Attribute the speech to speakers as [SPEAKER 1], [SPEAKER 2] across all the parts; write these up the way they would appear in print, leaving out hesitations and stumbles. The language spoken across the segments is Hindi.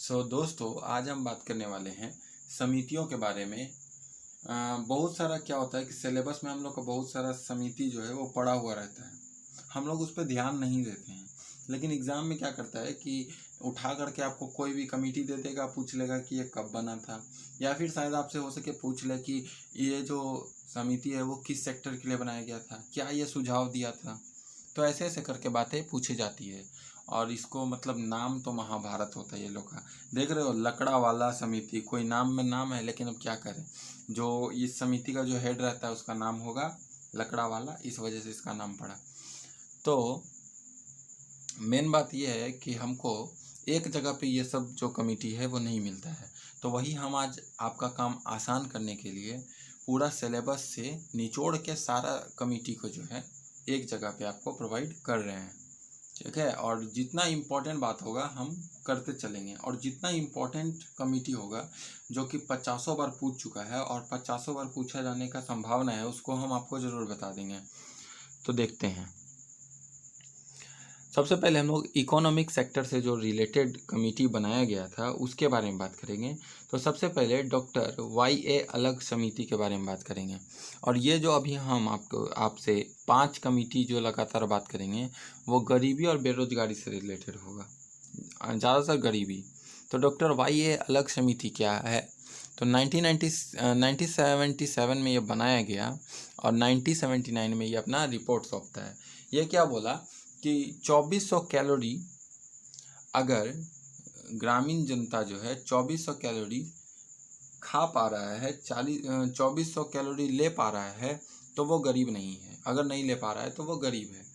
[SPEAKER 1] दोस्तों, आज हम बात करने वाले हैं समितियों के बारे में। बहुत सारा क्या होता है कि सिलेबस में हम लोग का बहुत सारा समिति जो है वो पड़ा हुआ रहता है। हम लोग उस पर ध्यान नहीं देते हैं, लेकिन एग्ज़ाम में क्या करता है कि उठा करके आपको कोई भी कमेटी दे देगा, पूछ लेगा कि ये कब बना था, या फिर शायद आपसे हो सके पूछ ले कि ये जो समिति है वो किस सेक्टर के लिए बनाया गया था, क्या ये सुझाव दिया था। तो ऐसे ऐसे करके बातें पूछी जाती है। और इसको मतलब नाम तो महाभारत होता है ये लोग का। देख रहे हो, लकड़ा वाला समिति, कोई नाम में नाम है, लेकिन अब क्या करें, जो इस समिति का जो हेड रहता है उसका नाम होगा लकड़ा वाला, इस वजह से इसका नाम पड़ा। तो मेन बात यह है कि हमको एक जगह पे ये सब जो कमेटी है वो नहीं मिलता है। तो वही हम आज आपका काम आसान करने के लिए पूरा सिलेबस से निचोड़ के सारा कमेटी को जो है एक जगह पे आपको प्रोवाइड कर रहे हैं। ठीक है, और जितना इम्पोर्टेंट बात होगा हम करते चलेंगे, और जितना इम्पोर्टेंट कमेटी होगा जो कि 50 बार पूछ चुका है और 50 बार पूछा जाने का संभावना है, उसको हम आपको ज़रूर बता देंगे। तो देखते हैं। सबसे पहले हम लोग इकोनॉमिक सेक्टर से जो रिलेटेड कमेटी बनाया गया था उसके बारे में बात करेंगे। तो सबसे पहले डॉक्टर YA अलग समिति के बारे में बात करेंगे। और ये जो अभी हम आपसे 5 कमेटी जो लगातार बात करेंगे वो गरीबी और बेरोजगारी से रिलेटेड होगा, ज़्यादातर गरीबी। तो डॉक्टर YA अलग समिति क्या है? तो 1977 में ये बनाया गया और 1979 में ये अपना रिपोर्ट सौंपता है। ये क्या बोला कि 2400 कैलोरी, अगर ग्रामीण जनता जो है 2400 कैलोरी खा पा रहा है, 2400 कैलोरी ले पा रहा है, तो वो गरीब नहीं है। अगर नहीं ले पा रहा है तो वो गरीब है।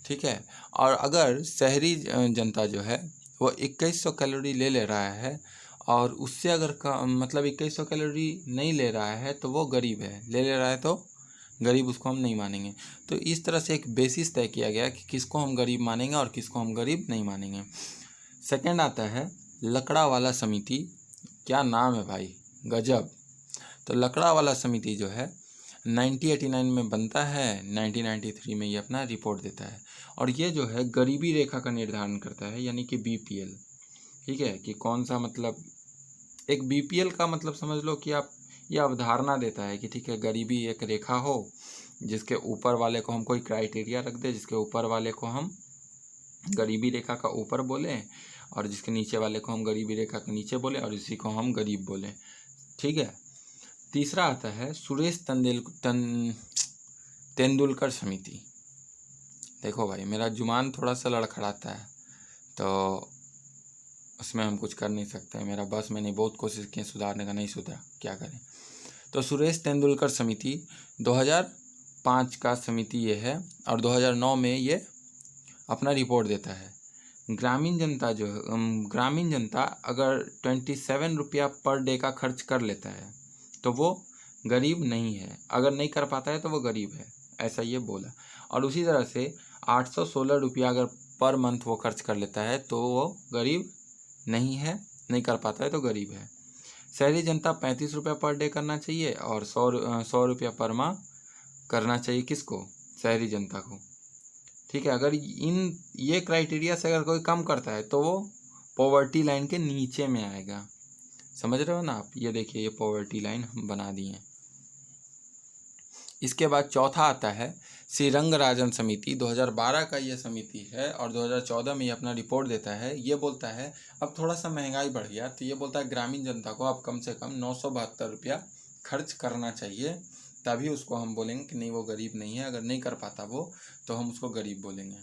[SPEAKER 1] ठीक है। और अगर शहरी जनता जो है वो 2100 कैलोरी ले रहा है और उससे अगर मतलब 2100 कैलोरी नहीं ले रहा है तो वो गरीब है, ले रहा है तो गरीब, उसको हम नहीं मानेंगे। तो इस तरह से एक बेसिस तय किया गया कि किसको हम गरीब मानेंगे और किसको हम गरीब नहीं मानेंगे। सेकंड आता है लकड़ा वाला समिति। क्या नाम है भाई, गजब। तो लकड़ा वाला समिति जो है 1989 में बनता है, 1993 में ये अपना रिपोर्ट देता है। और ये जो है गरीबी रेखा का निर्धारण करता है, यानी कि BPL। ठीक है, कि कौन सा, मतलब एक BPL का मतलब समझ लो कि आप ये अवधारणा देता है कि ठीक है, गरीबी एक रेखा हो जिसके ऊपर वाले को हम कोई क्राइटेरिया रख दे, जिसके ऊपर वाले को हम गरीबी रेखा का ऊपर बोलें और जिसके नीचे वाले को हम गरीबी रेखा के नीचे बोलें और इसी को हम गरीब बोलें। ठीक है। तीसरा आता है सुरेश तेंदुलकर समिति। देखो भाई, मेरा जुबान थोड़ा सा लड़खड़ाता है तो उसमें हम कुछ कर नहीं सकते, मेरा बस मैंने बहुत कोशिश की सुधारने का, नहीं सुधरा, क्या करें। तो सुरेश तेंदुलकर समिति 2005 का समिति ये है और 2009 में ये अपना रिपोर्ट देता है। ग्रामीण जनता अगर 27 रुपया पर डे का खर्च कर लेता है तो वो गरीब नहीं है, अगर नहीं कर पाता है तो वो गरीब है, ऐसा ये बोला। और उसी तरह से 816 रुपया अगर पर मंथ वो खर्च कर लेता है तो वो गरीब नहीं है, नहीं कर पाता है तो गरीब है। शहरी जनता 35 रुपया पर डे करना चाहिए और 100 रुपया पर माह करना चाहिए, किसको? शहरी जनता को। ठीक है। अगर ये क्राइटेरिया से अगर कोई कम करता है तो वो पॉवर्टी लाइन के नीचे में आएगा। समझ रहे हो ना आप? ये देखिए, ये पॉवर्टी लाइन हम बना दिए। इसके बाद चौथा आता है श्रीरंग राजन समिति। 2012 का ये समिति है और 2014 में ये अपना रिपोर्ट देता है। ये बोलता है अब थोड़ा सा महंगाई बढ़ गया तो ये बोलता है ग्रामीण जनता को अब कम से कम 972 रुपया खर्च करना चाहिए, तभी उसको हम बोलेंगे कि नहीं वो गरीब नहीं है। अगर नहीं कर पाता वो तो हम उसको गरीब बोलेंगे।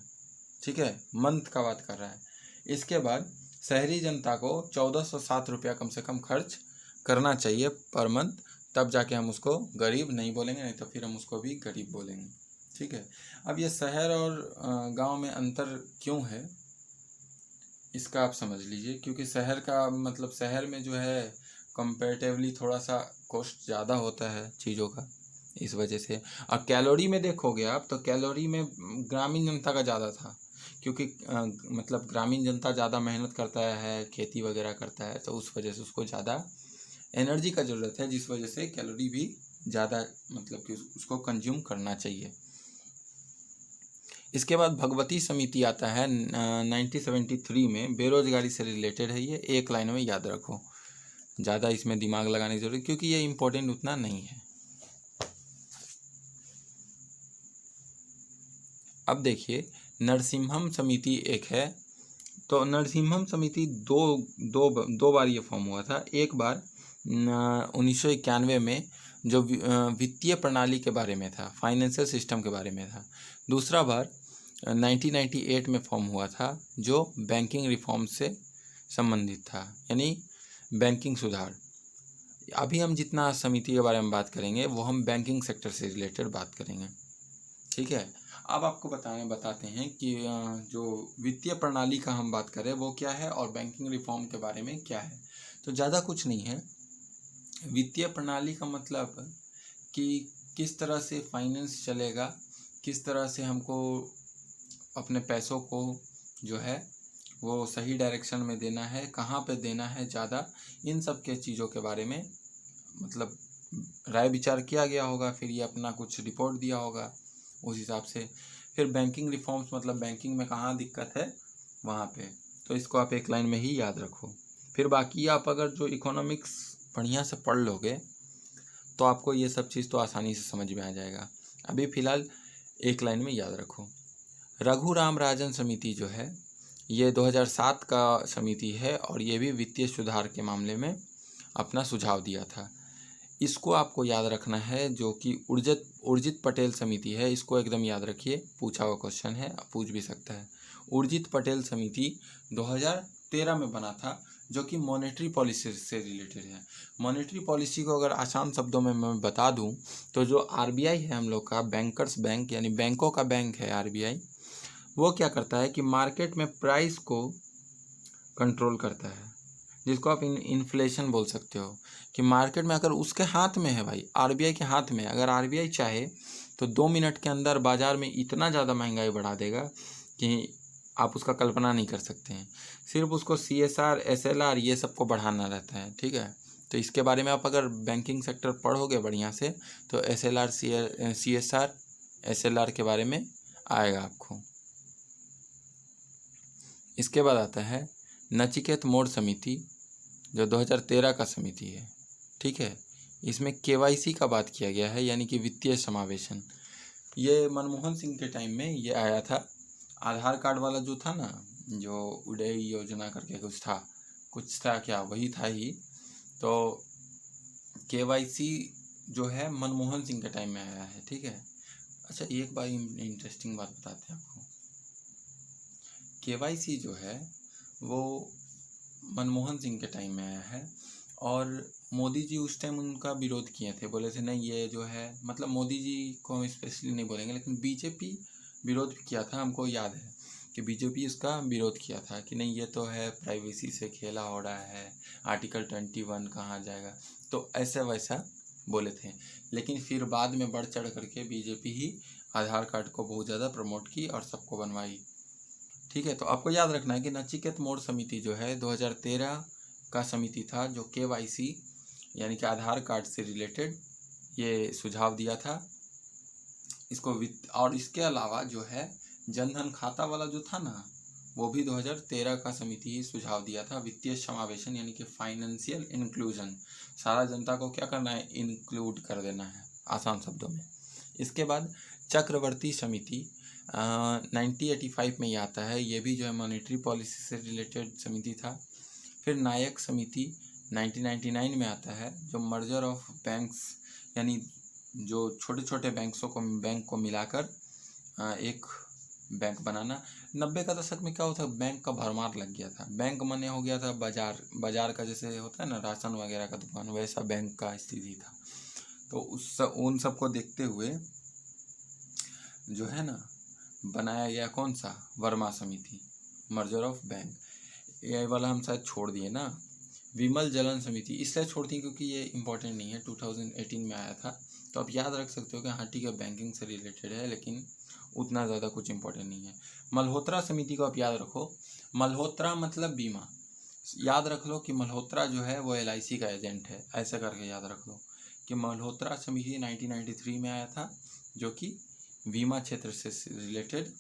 [SPEAKER 1] ठीक है, मंथ का बात कर रहा है। इसके बाद शहरी जनता को 1407 रुपया कम से कम खर्च करना चाहिए पर मंथ, तब जाके हम उसको गरीब नहीं बोलेंगे, नहीं तो फिर हम उसको भी गरीब बोलेंगे। ठीक है। अब ये शहर और गांव में अंतर क्यों है इसका आप समझ लीजिए, क्योंकि शहर का मतलब शहर में जो है कंपैरेटिवली थोड़ा सा कॉस्ट ज़्यादा होता है चीज़ों का, इस वजह से। और कैलोरी में देखोगे आप तो कैलोरी में ग्रामीण जनता का ज़्यादा था, क्योंकि मतलब ग्रामीण जनता ज़्यादा मेहनत करता है, खेती वगैरह करता है, तो उस वजह से उसको ज़्यादा एनर्जी का ज़रूरत है, जिस वजह से कैलोरी भी ज़्यादा मतलब कि उसको कंज्यूम करना चाहिए। इसके बाद भगवती समिति आता है 1973 में, बेरोजगारी से रिलेटेड है ये, एक लाइन में याद रखो, ज़्यादा इसमें दिमाग लगाने की जरूरत क्योंकि ये इम्पोर्टेंट उतना नहीं है। अब देखिए नरसिम्हम समिति एक है, तो नरसिम्हम समिति दो बार ये फॉर्म हुआ था। एक बार 1991 में जो वित्तीय प्रणाली के बारे में था, फाइनेंशियल सिस्टम के बारे में था। दूसरा बार 1998 में फॉर्म हुआ था जो बैंकिंग रिफॉर्म से संबंधित था, यानी बैंकिंग सुधार। अभी हम जितना समिति के बारे में बात करेंगे वो हम बैंकिंग सेक्टर से रिलेटेड बात करेंगे, ठीक है। अब आपको बताते हैं कि जो वित्तीय प्रणाली का हम बात करें वो क्या है और बैंकिंग रिफॉर्म के बारे में क्या है। तो ज़्यादा कुछ नहीं है। वित्तीय प्रणाली का मतलब कि किस तरह से फाइनेंस चलेगा, किस तरह से हमको अपने पैसों को जो है वो सही डायरेक्शन में देना है, कहाँ पे देना है ज़्यादा, इन सब के चीज़ों के बारे में मतलब राय विचार किया गया होगा। फिर ये अपना कुछ रिपोर्ट दिया होगा उस हिसाब से। फिर बैंकिंग रिफॉर्म्स मतलब बैंकिंग में कहाँ दिक्कत है वहाँ पे, तो इसको आप एक लाइन में ही याद रखो। फिर बाकी आप अगर जो इकोनॉमिक्स बढ़िया से पढ़ लोगे तो आपको ये सब चीज़ तो आसानी से समझ में आ जाएगा। अभी फ़िलहाल एक लाइन में याद रखो। रघुराम राजन समिति जो है ये 2007 का समिति है और ये भी वित्तीय सुधार के मामले में अपना सुझाव दिया था। इसको आपको याद रखना है, जो कि उर्जित पटेल समिति है, इसको एकदम याद रखिए, पूछा हुआ क्वेश्चन है, पूछ भी सकता है। उर्जित पटेल समिति 2013 में बना था, जो कि मॉनेटरी पॉलिसी से रिलेटेड है। मॉनेटरी पॉलिसी को अगर आसान शब्दों में मैं बता दूं तो जो आरबीआई है हम लोग का, बैंकर्स बैंक यानी बैंकों का बैंक है आरबीआई, वो क्या करता है कि मार्केट में प्राइस को कंट्रोल करता है, जिसको आप इन्फ्लेशन बोल सकते हो। कि मार्केट में अगर उसके हाथ में है भाई, आरबीआई के हाथ में, अगर आरबीआई चाहे तो 2 मिनट के अंदर बाज़ार में इतना ज़्यादा महंगाई बढ़ा देगा कि आप उसका कल्पना नहीं कर सकते हैं। सिर्फ उसको CSR SLR ये सबको बढ़ाना रहता है, ठीक है। तो इसके बारे में आप अगर बैंकिंग सेक्टर पढ़ोगे बढ़िया से तो SLR CSR SLR के बारे में आएगा आपको। इसके बाद आता है नचिकेत मोड़ समिति, जो 2013 का समिति है, ठीक है। इसमें KYC का बात किया गया है, यानी कि वित्तीय समावेशन। ये मनमोहन सिंह के टाइम में ये आया था। आधार कार्ड वाला जो था ना, जो उदय योजना करके कुछ था क्या, वही था ही। तो KYC जो है मनमोहन सिंह के टाइम में आया है, ठीक है। अच्छा एक बार इंटरेस्टिंग बात बताते हैं आपको। KYC जो है वो मनमोहन सिंह के टाइम में आया है और मोदी जी उस टाइम उनका विरोध किए थे, बोले थे नहीं ये जो है, मतलब मोदी जी को हम स्पेशली नहीं बोलेंगे, लेकिन बीजेपी विरोध किया था। हमको याद है कि बीजेपी इसका विरोध किया था कि नहीं ये तो है प्राइवेसी से खेला हो रहा है, आर्टिकल 21 कहाँ जाएगा, तो ऐसा वैसा बोले थे। लेकिन फिर बाद में बढ़ चढ़ करके बीजेपी ही आधार कार्ड को बहुत ज़्यादा प्रमोट की और सबको बनवाई, ठीक है। तो आपको याद रखना है कि नचिकेत मोड़ समिति जो है 2013 का समिति था, जो KYC यानी कि आधार कार्ड से रिलेटेड ये सुझाव दिया था इसको वित्त। और इसके अलावा जो है जनधन खाता वाला जो था ना, वो भी 2013 का समिति ही सुझाव दिया था। वित्तीय समावेशन यानी कि फाइनेंशियल इंक्लूजन, सारा जनता को क्या करना है, इंक्लूड कर देना है आसान शब्दों में। इसके बाद चक्रवर्ती समिति 1985 में ये आता है, ये भी जो है मॉनेटरी पॉलिसी से रिलेटेड समिति था। फिर नायक समिति 1999 में आता है, जो मर्जर ऑफ बैंक्स यानी जो छोटे छोटे बैंक को मिलाकर एक बैंक बनाना। 90 का दशक में क्या होता, बैंक का भरमार लग गया था। बैंक माने हो गया था बाजार का, जैसे होता है ना राशन वगैरह का दुकान, वैसा बैंक का स्थिति था। तो उन सब को देखते हुए जो है ना बनाया गया कौन सा, वर्मा समिति, मर्जर ऑफ बैंक। ये वाला हम शायद छोड़ दिए ना। विमल जलन समिति इसलिए छोड़ दी क्योंकि ये इंपॉर्टेंट नहीं है, 2018 में आया था। तो आप याद रख सकते हो कि हाँ ठीक है बैंकिंग से रिलेटेड है, लेकिन उतना ज़्यादा कुछ इंपॉर्टेंट नहीं है। मल्होत्रा समिति को आप याद रखो। मल्होत्रा मतलब बीमा, याद रख लो कि मल्होत्रा जो है वो LIC का एजेंट है, ऐसा करके याद रख लो कि मल्होत्रा समिति 1993 में आया था, जो कि बीमा क्षेत्र से रिलेटेड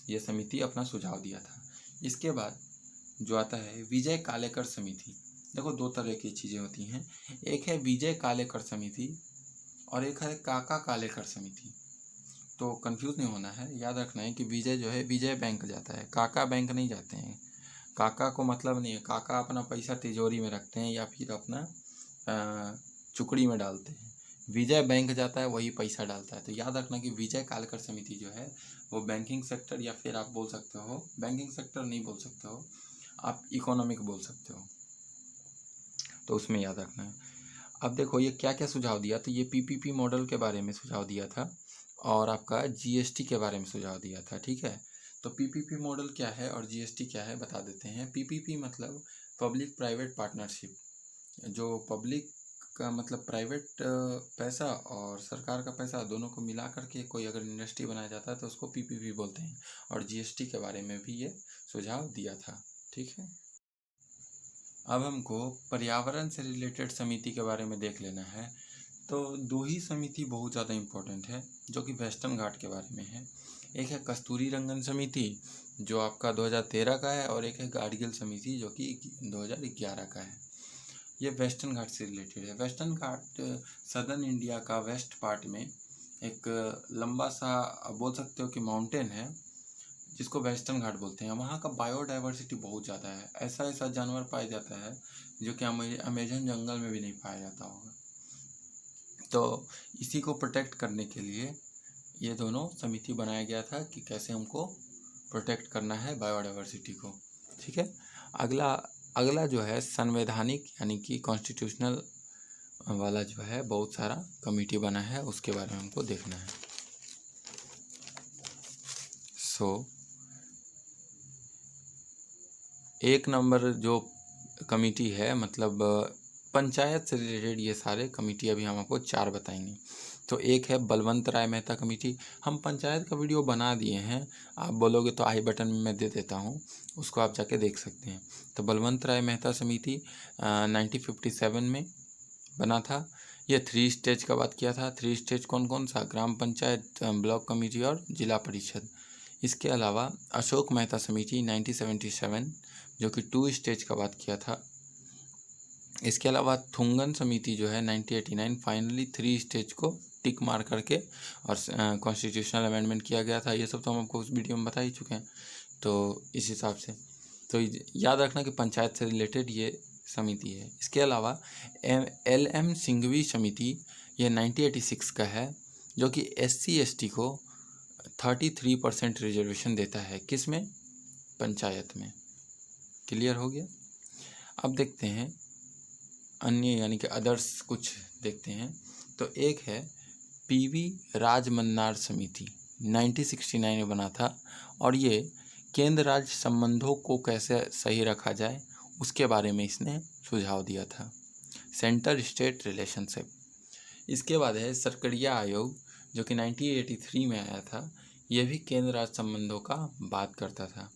[SPEAKER 1] ये समिति अपना सुझाव दिया था। इसके बाद जो आता है विजय कालेकर समिति। देखो दो तरह की चीज़ें होती हैं, एक है विजय कालेकर समिति और एक है काका कालेकर समिति। तो कंफ्यूज नहीं होना है, याद रखना है कि विजय जो है विजय बैंक जाता है, काका बैंक नहीं जाते हैं। काका को मतलब नहीं है, काका अपना पैसा तिजोरी में रखते हैं या फिर अपना चुकड़ी में डालते हैं। विजय बैंक जाता है, वही पैसा डालता है। तो याद रखना कि विजय कालेकर समिति जो है वो बैंकिंग सेक्टर, या फिर आप बोल सकते हो बैंकिंग सेक्टर नहीं बोल सकते हो, आप इकोनॉमिक बोल सकते हो, तो उसमें याद रखना है। अब देखो ये क्या क्या सुझाव दिया, तो ये पीपीपी मॉडल के बारे में सुझाव दिया था और आपका जीएसटी के बारे में सुझाव दिया था। ठीक है, तो पीपीपी मॉडल क्या है और जीएसटी क्या है बता देते हैं। पीपीपी मतलब पब्लिक प्राइवेट पार्टनरशिप, जो पब्लिक का मतलब प्राइवेट पैसा और सरकार का पैसा दोनों को मिला करके कोई अगर इंडस्ट्री बनाया जाता है तो उसको पीपीपी बोलते हैं। और जीएसटी के बारे में भी ये सुझाव दिया था। ठीक है, अब हमको पर्यावरण से रिलेटेड समिति के बारे में देख लेना है। तो दो ही समिति बहुत ज़्यादा इम्पोर्टेंट है जो कि वेस्टर्न घाट के बारे में है। एक है कस्तूरी रंगन समिति जो आपका 2013 का है, और एक है गाडगिल समिति जो कि 2011 का है। ये वेस्टर्न घाट से रिलेटेड है। वेस्टर्न घाट सदर्न इंडिया का वेस्ट पार्ट में एक लंबा सा बोल सकते हो कि माउंटेन है जिसको वेस्टर्न घाट बोलते हैं। वहाँ का बायोडाइवर्सिटी बहुत ज़्यादा है, ऐसा ऐसा जानवर पाया जाता है जो कि अमेजन जंगल में भी नहीं पाया जाता होगा। तो इसी को प्रोटेक्ट करने के लिए ये दोनों समिति बनाया गया था कि कैसे हमको प्रोटेक्ट करना है बायोडाइवर्सिटी को। ठीक है, अगला जो है संवैधानिक यानी कि कॉन्स्टिट्यूशनल वाला जो है बहुत सारा कमेटी बना है, उसके बारे में हमको देखना है। एक नंबर जो कमेटी है मतलब पंचायत से रिलेटेड ये सारे कमेटी अभी हम आपको 4 बताएंगे। तो एक है बलवंत राय मेहता कमेटी। हम पंचायत का वीडियो बना दिए हैं, आप बोलोगे तो आई बटन में मैं दे देता हूँ, उसको आप जाके देख सकते हैं। तो बलवंत राय मेहता समिति 1957 में बना था। ये 3 स्टेज का बात किया था। 3 स्टेज कौन कौन सा? ग्राम पंचायत, ब्लॉक कमेटी और जिला परिषद। इसके अलावा अशोक मेहता समिति 1977 जो कि 2 स्टेज का बात किया था। इसके अलावा थुंगन समिति जो है 1989 फाइनली 3 स्टेज को टिक मार करके और कॉन्स्टिट्यूशनल अमेंडमेंट किया गया था। ये सब तो हम आपको उस वीडियो में बता ही चुके हैं। तो इस हिसाब से तो याद रखना कि पंचायत से रिलेटेड ये समिति है। इसके अलावा LM सिंघवी समिति ये 1986 का है जो कि SC ST को 33% रिजर्वेशन देता है। किस में? पंचायत में। क्लियर हो गया। अब देखते हैं अन्य यानी कि अदर्स कुछ देखते हैं। तो एक है PV राजमन्नार समिति 1969 में बना था और ये केंद्र राज्य संबंधों को कैसे सही रखा जाए उसके बारे में इसने सुझाव दिया था, सेंटर स्टेट रिलेशनशिप। इसके बाद है सरकड़िया आयोग जो कि 1983 में आया था, यह भी केंद्र राज्य संबंधों का बात करता था।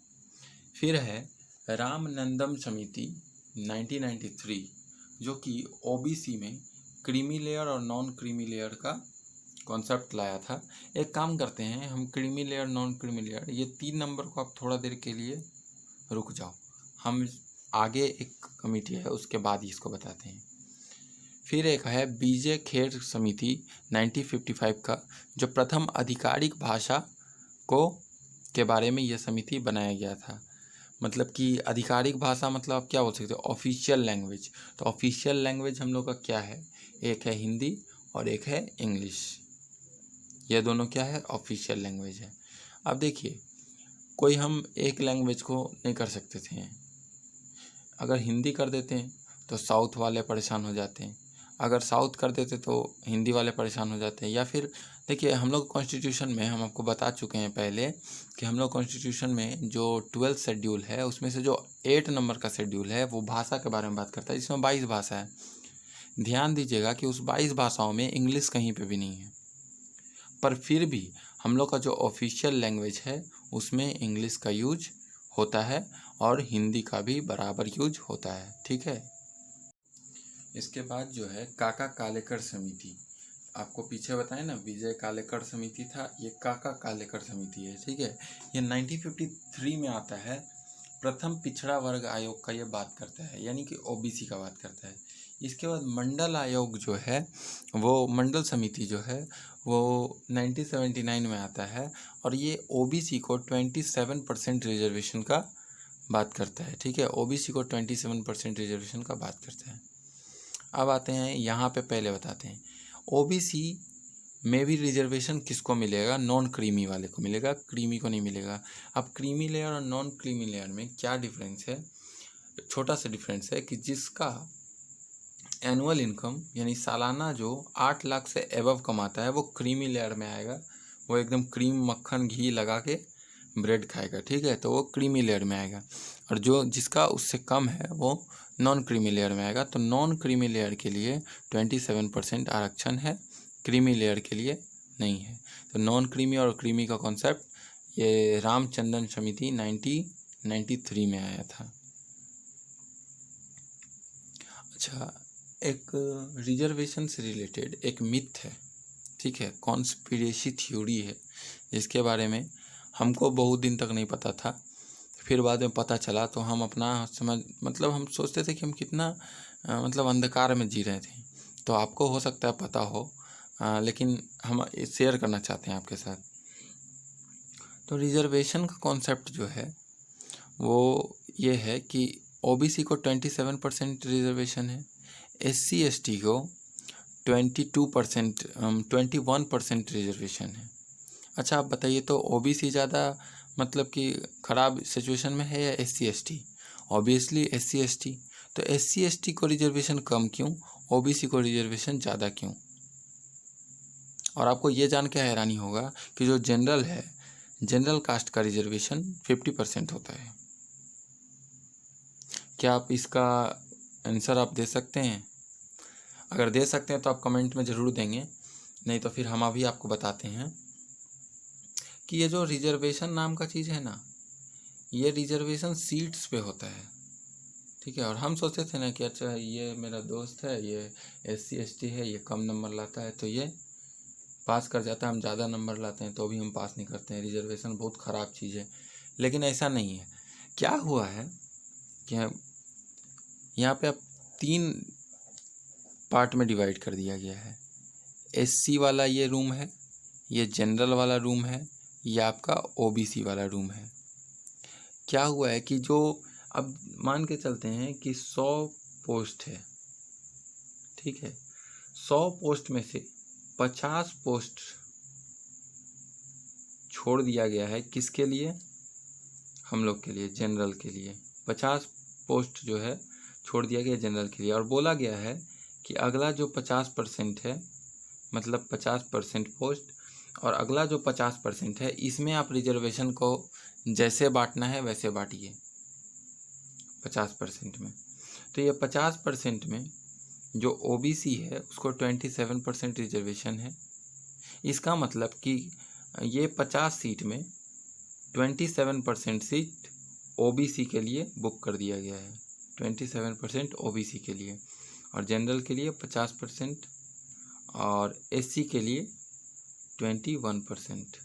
[SPEAKER 1] फिर है रामनंदम समिति 1993 जो कि OBC में क्रीमी लेयर और नॉन क्रीमी लेयर का कॉन्सेप्ट लाया था। एक काम करते हैं हम, creamy layer non creamy layer ये 3 नंबर को आप थोड़ा देर के लिए रुक जाओ, हम आगे एक कमेटी है उसके बाद ही इसको बताते हैं। फिर एक है BJ खेर समिति 1955 का जो प्रथम आधिकारिक भाषा को के बारे में यह समिति बनाया गया था। मतलब कि आधिकारिक भाषा मतलब आप क्या बोल सकते हो? Official language. तो ऑफिशियल लैंग्वेज हम लोग का क्या है? एक है हिंदी और एक है इंग्लिश। ये दोनों क्या है? ऑफिशियल लैंग्वेज है। अब देखिए कोई हम एक लैंग्वेज को नहीं कर सकते थे, अगर हिंदी कर देते हैं तो साउथ वाले परेशान हो जाते हैं, अगर साउथ कर देते तो हिंदी वाले परेशान हो जाते हैं। या फिर देखिए हम लोग कॉन्स्टिट्यूशन में हम आपको बता चुके हैं पहले कि हम लोग कॉन्स्टिट्यूशन में जो 12th शेड्यूल है उसमें से जो 8 नंबर का शेड्यूल है वो भाषा के बारे में बात करता है, जिसमें 22 भाषा है। ध्यान दीजिएगा कि उस 22 भाषाओं में इंग्लिश कहीं पे भी नहीं है, पर फिर भी हम लोग का जो ऑफिशियल लैंग्वेज है उसमें इंग्लिश का यूज होता है और हिंदी का भी बराबर यूज होता है। ठीक है। इसके बाद जो है काका कालेकर समिति। आपको पीछे बताए ना, विजय कालेकर समिति था, ये काका कालेकर समिति है, ठीक है। ये 1953 में आता है, प्रथम पिछड़ा वर्ग आयोग का ये बात करता है, यानी कि ओबीसी का बात करता है। इसके बाद मंडल आयोग जो है, वो मंडल समिति जो है वो 1979 में आता है, और ये ओबीसी को 27% रिजर्वेशन का बात करता है, ठीक है। ओबीसी को 27% रिजर्वेशन का बात करता है। अब आते हैं यहाँ पे, पहले बताते हैं ओबीसी में भी रिजर्वेशन किसको मिलेगा, नॉन क्रीमी वाले को मिलेगा, क्रीमी को नहीं मिलेगा। अब क्रीमी लेयर और नॉन क्रीमी लेयर में क्या डिफरेंस है, छोटा सा डिफरेंस है कि जिसका एनुअल इनकम यानी सालाना जो 8 लाख से एबव कमाता है वो क्रीमी लेयर में आएगा, वो एकदम क्रीम मक्खन घी लगा के ब्रेड खाएगा, ठीक है, तो वो क्रीमी लेयर में आएगा। और जो जिसका उससे कम है वो नॉन क्रीमी लेयर में आएगा। तो नॉन क्रीमी लेयर के लिए 27% आरक्षण है, क्रीमी लेयर के लिए नहीं है। तो नॉन क्रीमी और क्रीमी का कॉन्सेप्ट ये रामचंद्रन समिति 1993 में आया था। अच्छा, एक रिजर्वेशन से रिलेटेड एक मिथ है, ठीक है, कॉन्स्पिरेसी थ्योरी है, जिसके बारे में हमको बहुत दिन तक नहीं पता था, फिर बाद में पता चला तो हम अपना समझ मतलब हम सोचते थे कि हम कितना मतलब अंधकार में जी रहे थे। तो आपको हो सकता है पता हो, लेकिन हम शेयर करना चाहते हैं आपके साथ। तो रिजर्वेशन का कॉन्सेप्ट जो है वो ये है कि ओबीसी को 27% रिजर्वेशन है, एससी एसटी को 21% रिजर्वेशन है। अच्छा, आप बताइए तो ओबीसी ज़्यादा मतलब कि ख़राब सिचुएशन में है या SC ST? Obviously SC ST. तो एससी एसटी को रिजर्वेशन कम क्यों, ओबीसी को रिजर्वेशन ज़्यादा क्यों? और आपको ये जान के हैरानी होगा कि जो जनरल है, जनरल कास्ट का रिजर्वेशन 50% होता है। क्या आप इसका आंसर आप दे सकते हैं? अगर दे सकते हैं तो आप कमेंट में ज़रूर देंगे, नहीं तो फिर हम अभी आपको बताते हैं कि ये जो रिजर्वेशन नाम का चीज़ है ना, ये रिजर्वेशन सीट्स पे होता है, ठीक है। और हम सोचते थे ना कि अच्छा ये मेरा दोस्त है, ये एससी एसटी है, ये कम नंबर लाता है तो ये पास कर जाता है, हम ज़्यादा नंबर लाते हैं तो भी हम पास नहीं करते हैं, रिजर्वेशन बहुत ख़राब चीज़ है। लेकिन ऐसा नहीं है। क्या हुआ है कि यहाँ पे अब 3 पार्ट में डिवाइड कर दिया गया है। एससी वाला ये रूम है, ये जनरल वाला रूम है, ये आपका ओबीसी वाला रूम है। क्या हुआ है कि जो अब मान के चलते हैं कि 100 पोस्ट है, ठीक है, 100 पोस्ट में से 50 पोस्ट छोड़ दिया गया है, किसके लिए, हम लोग के लिए, जनरल के लिए। 50 पोस्ट जो है छोड़ दिया गया जनरल के लिए, और बोला गया है कि अगला जो 50% है, मतलब 50% पोस्ट, और अगला जो 50% है, इसमें आप रिजर्वेशन को जैसे बांटना है वैसे बांटिए 50% में। तो ये 50% में जो ओबीसी है उसको 27% रिजर्वेशन है। इसका मतलब कि ये 50 सीट में 27% सीट ओबीसी के लिए बुक कर दिया गया है, 27% ओबीसी के लिए, और जनरल के लिए 50% और एससी के लिए 21%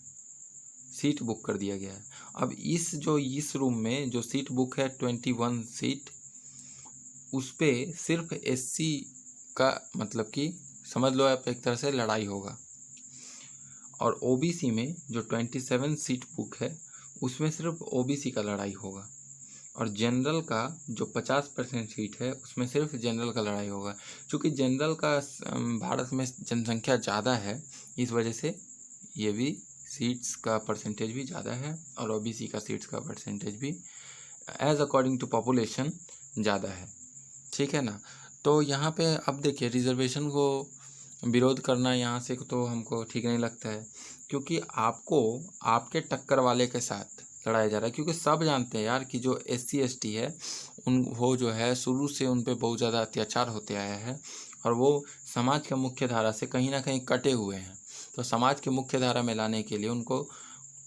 [SPEAKER 1] सीट बुक कर दिया गया है। अब इस रूम में जो सीट बुक है 21 सीट, उस पर सिर्फ एससी का मतलब कि समझ लो आप एक तरह से लड़ाई होगा, और ओबीसी में जो 27 सीट बुक है उसमें सिर्फ ओबीसी का लड़ाई होगा, और जनरल का जो 50% सीट है उसमें सिर्फ जनरल का लड़ाई होगा। क्योंकि जनरल का भारत में जनसंख्या ज़्यादा है, इस वजह से ये भी सीट्स का परसेंटेज भी ज़्यादा है, और ओबीसी का सीट्स का परसेंटेज भी एज अकॉर्डिंग टू पॉपुलेशन ज़्यादा है, ठीक है ना। तो यहाँ पे अब देखिए, रिजर्वेशन को विरोध करना यहाँ से तो हमको ठीक नहीं लगता है, क्योंकि आपको आपके टक्कर वाले के साथ लड़ाया जा रहा है। क्योंकि सब जानते हैं यार कि जो एससी एसटी है वो जो है शुरू से उन पे बहुत ज़्यादा अत्याचार होते आया है, और वो समाज के मुख्य धारा से कहीं ना कहीं कटे हुए हैं। तो समाज के मुख्य धारा में लाने के लिए उनको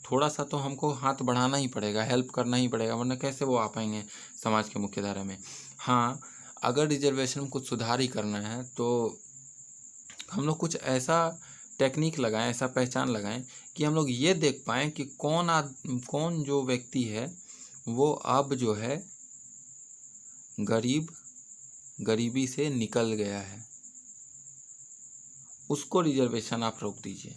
[SPEAKER 1] थोड़ा सा तो हमको हाथ बढ़ाना ही पड़ेगा, हेल्प करना ही पड़ेगा, वरना कैसे वो आ पाएंगे समाज के मुख्य धारा में। हाँ, अगर रिजर्वेशन में कुछ सुधार ही करना है तो हम लोग कुछ ऐसा टेक्निक लगाएं, ऐसा पहचान लगाएं कि हम लोग ये देख पाएँ कि कौन जो व्यक्ति है वो अब जो है गरीबी से निकल गया है, उसको रिजर्वेशन आप रोक दीजिए,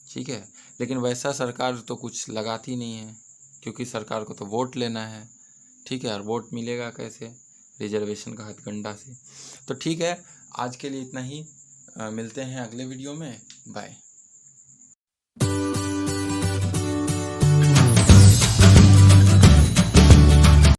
[SPEAKER 1] ठीक है। लेकिन वैसा सरकार तो कुछ लगाती नहीं है, क्योंकि सरकार को तो वोट लेना है, ठीक है। और वोट मिलेगा कैसे? रिजर्वेशन का हथकंडा से। तो ठीक है, आज के लिए इतना ही। मिलते हैं अगले वीडियो में। बाय।